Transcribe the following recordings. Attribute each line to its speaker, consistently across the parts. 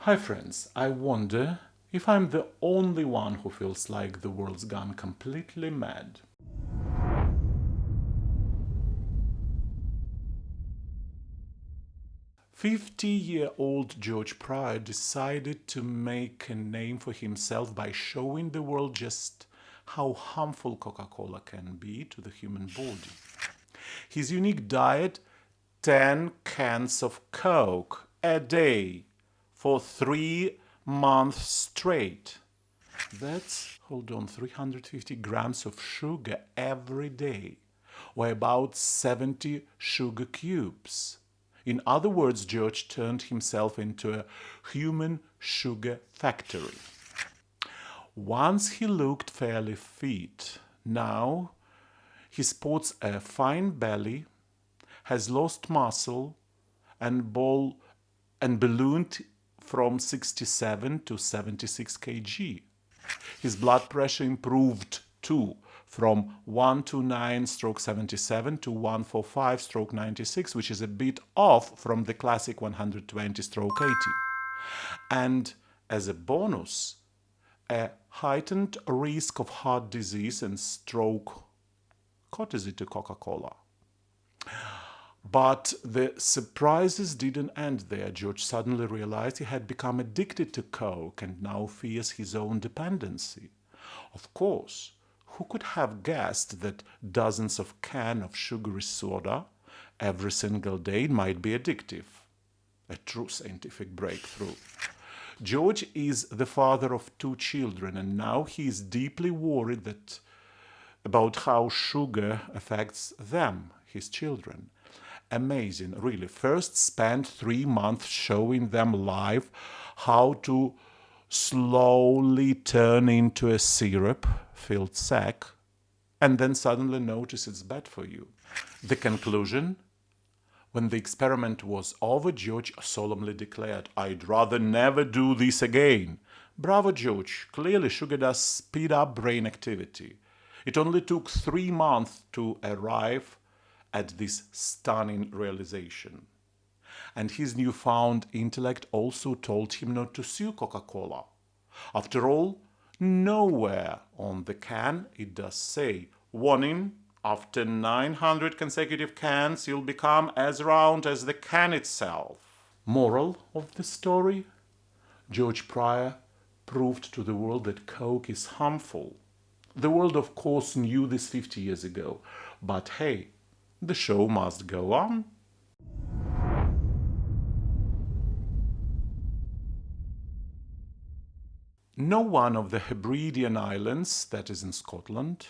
Speaker 1: Hi friends, I wonder if I'm the only one who feels like the world's gone completely mad. 50-year-old George Pryor decided to make a name for himself by showing the world just how harmful Coca-Cola can be to the human body. His unique diet, 10 cans of Coke a day for 3 months straight. That's, hold on, 350 grams of sugar every day, or about 70 sugar cubes. In other words, George turned himself into a human sugar factory. Once he looked fairly fit. Now he sports a fine belly, has lost muscle, and ballooned from 67 to 76 kg. His blood pressure improved too, from 129/77 to 145/96, which is a bit off from the classic 120/80. And as a bonus, a heightened risk of heart disease and stroke courtesy to Coca-Cola. But the surprises didn't end there. George suddenly realized he had become addicted to Coke and now fears his own dependency. Of course, who could have guessed that dozens of cans of sugary soda every single day might be addictive? A true scientific breakthrough. George is the father of 2 children, and now he is deeply worried about how sugar affects them, his children. Amazing, really. First spent 3 months showing them live how to slowly turn into a syrup-filled sack, and then suddenly notice it's bad for you. The conclusion? When the experiment was over, George solemnly declared, "I'd rather never do this again." Bravo, George. Clearly, sugar does speed up brain activity. It only took 3 months to arrive at this stunning realization. And his newfound intellect also told him not to sue Coca-Cola. After all, nowhere on the can it does say, "Warning, after 900 consecutive cans, you'll become as round as the can itself." Moral of the story? George Pryor proved to the world that Coke is harmful. The world, of course, knew this 50 years ago, but hey, the show must go on. No one of the Hebridean Islands, that is in Scotland,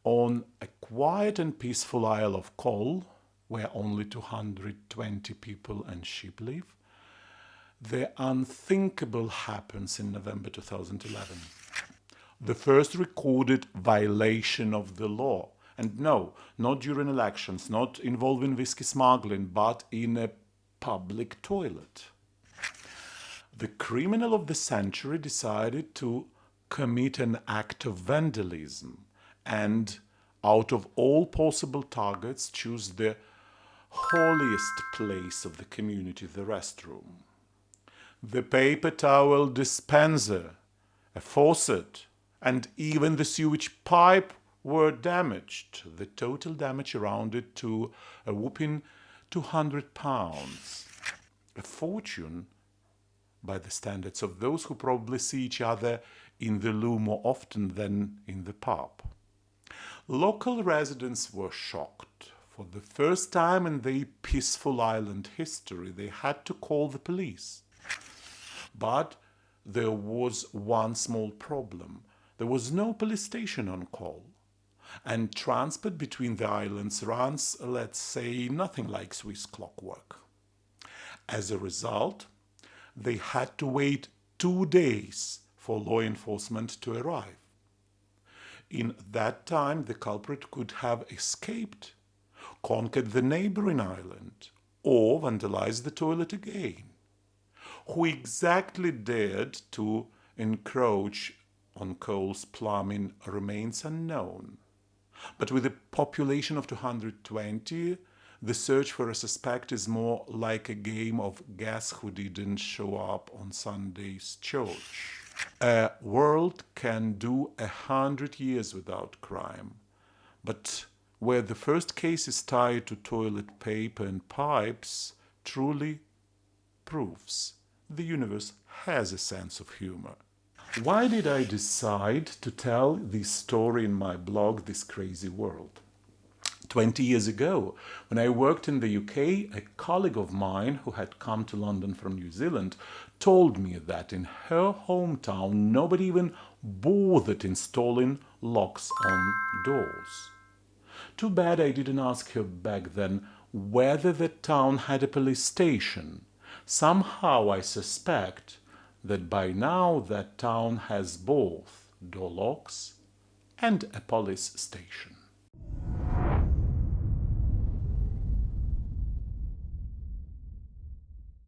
Speaker 1: on a quiet and peaceful Isle of Coll, where only 220 people and sheep live, the unthinkable happens in November 2011. The first recorded violation of the law. And no, not during elections, not involving whiskey smuggling, but in a public toilet. The criminal of the century decided to commit an act of vandalism and, out of all possible targets, choose the holiest place of the community, the restroom. The paper towel dispenser, a faucet, and even the sewage pipe were damaged. The total damage amounted to a whopping £200. A fortune by the standards of those who probably see each other in the loo more often than in the pub. Local residents were shocked. For the first time in their peaceful island history, they had to call the police. But there was one small problem. There was no police station on call. And transport between the islands runs, let's say, nothing like Swiss clockwork. As a result, they had to wait 2 days for law enforcement to arrive. In that time, the culprit could have escaped, conquered the neighboring island, or vandalized the toilet again. Who exactly dared to encroach on Cole's plumbing remains unknown. But with a population of 220, the search for a suspect is more like a game of guess who didn't show up on Sunday's church. A world can do 100 years without crime, but where the first case is tied to toilet paper and pipes truly proves the universe has a sense of humor. Why did I decide to tell this story in my blog, This Crazy World? 20 years ago, when I worked in the UK, a colleague of mine who had come to London from New Zealand told me that in her hometown nobody even bothered installing locks on doors. Too bad I didn't ask her back then whether the town had a police station. Somehow I suspect that by now that town has both door locks and a police station.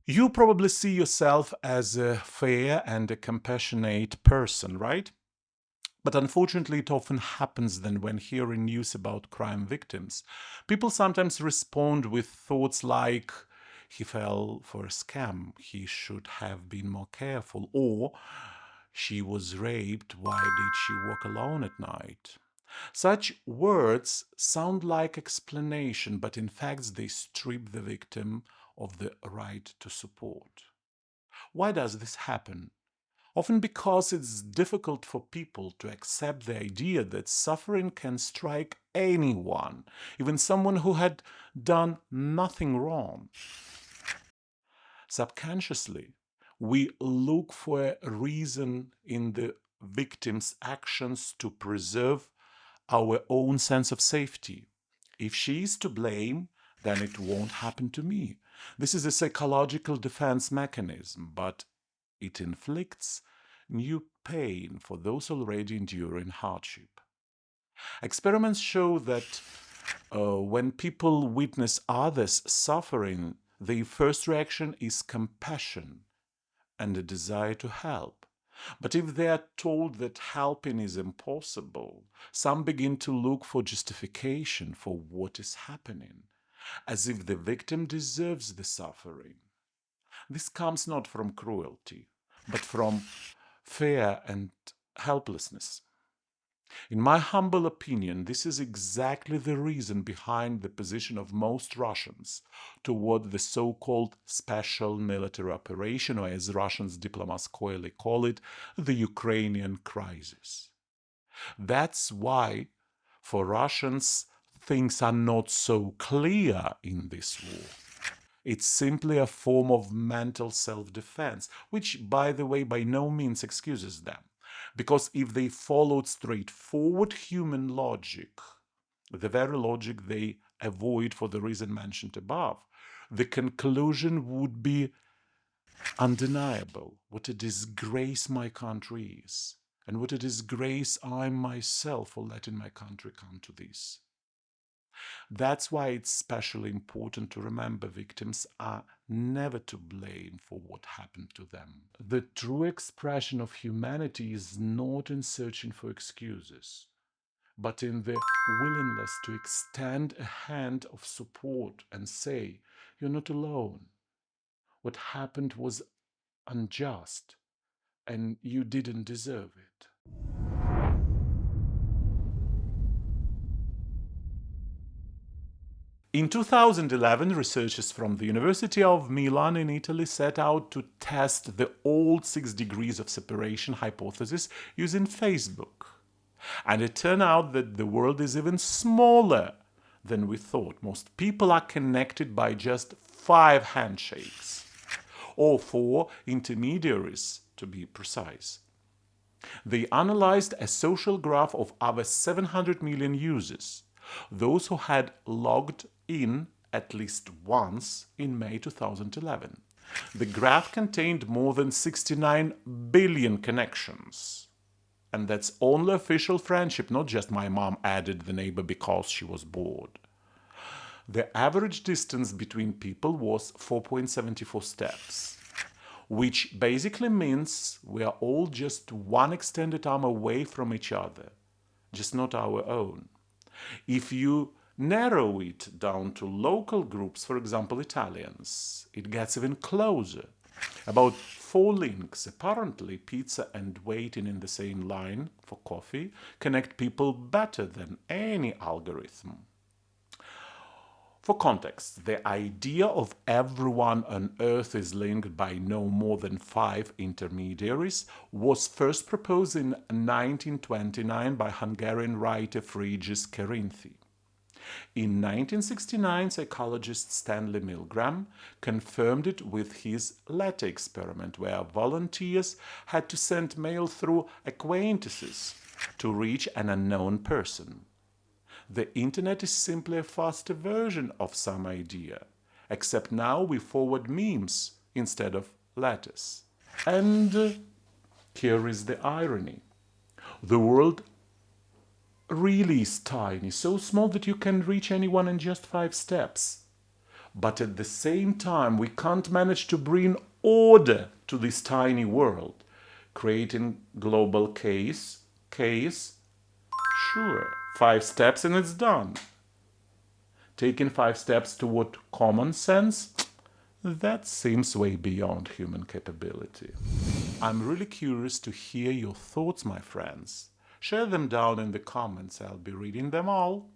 Speaker 1: You probably see yourself as a fair and a compassionate person, right? But unfortunately, it often happens then when hearing news about crime victims. People sometimes respond with thoughts like, he fell for a scam, he should have been more careful, or she was raped, why did she walk alone at night? Such words sound like explanation, but in fact they strip the victim of the right to support. Why does this happen? Often because it's difficult for people to accept the idea that suffering can strike anyone, even someone who had done nothing wrong. Subconsciously, we look for a reason in the victim's actions to preserve our own sense of safety. If she is to blame, then it won't happen to me. This is a psychological defense mechanism, but it inflicts new pain for those already enduring hardship. Experiments show that when people witness others suffering, their first reaction is compassion and a desire to help. But if they are told that helping is impossible, some begin to look for justification for what is happening, as if the victim deserves the suffering. This comes not from cruelty, but from fear and helplessness. In my humble opinion, this is exactly the reason behind the position of most Russians toward the so-called special military operation, or as Russians diplomats coyly call it, the Ukrainian crisis. That's why, for Russians, things are not so clear in this war. It's simply a form of mental self-defense, which, by the way, by no means excuses them. Because if they followed straightforward human logic, the very logic they avoid for the reason mentioned above, the conclusion would be undeniable. What a disgrace my country is, and what a disgrace I myself for letting my country come to this. That's why it's especially important to remember victims are never to blame for what happened to them. The true expression of humanity is not in searching for excuses, but in the willingness to extend a hand of support and say, you're not alone. What happened was unjust, and you didn't deserve it. In 2011, researchers from the University of Milan in Italy set out to test the old 6 degrees of separation hypothesis using Facebook. And it turned out that the world is even smaller than we thought. Most people are connected by just 5 handshakes, or 4 intermediaries to be precise. They analyzed a social graph of over 700 million users, those who had logged in at least once in May 2011. The graph contained more than 69 billion connections. And that's only official friendship, not just my mom added the neighbor because she was bored. The average distance between people was 4.74 steps, which basically means we are all just one extended arm away from each other, just not our own. If you Narrow it down to local groups, for example, Italians. It gets even closer. About 4 links, apparently pizza and waiting in the same line for coffee connect people better than any algorithm. For context, the idea of everyone on Earth is linked by no more than 5 intermediaries was first proposed in 1929 by Hungarian writer Frigyes Kerinthi. In 1969, psychologist Stanley Milgram confirmed it with his letter experiment, where volunteers had to send mail through acquaintances to reach an unknown person. The internet is simply a faster version of some idea, except now we forward memes instead of letters. And here is the irony. The world really is tiny, so small that you can reach anyone in just 5 steps. But at the same time, we can't manage to bring order to this tiny world, creating global chaos. Sure, 5 steps and it's done. Taking 5 steps toward common sense, that seems way beyond human capability. I'm really curious to hear your thoughts, my friends. Share them down in the comments. I'll be reading them all.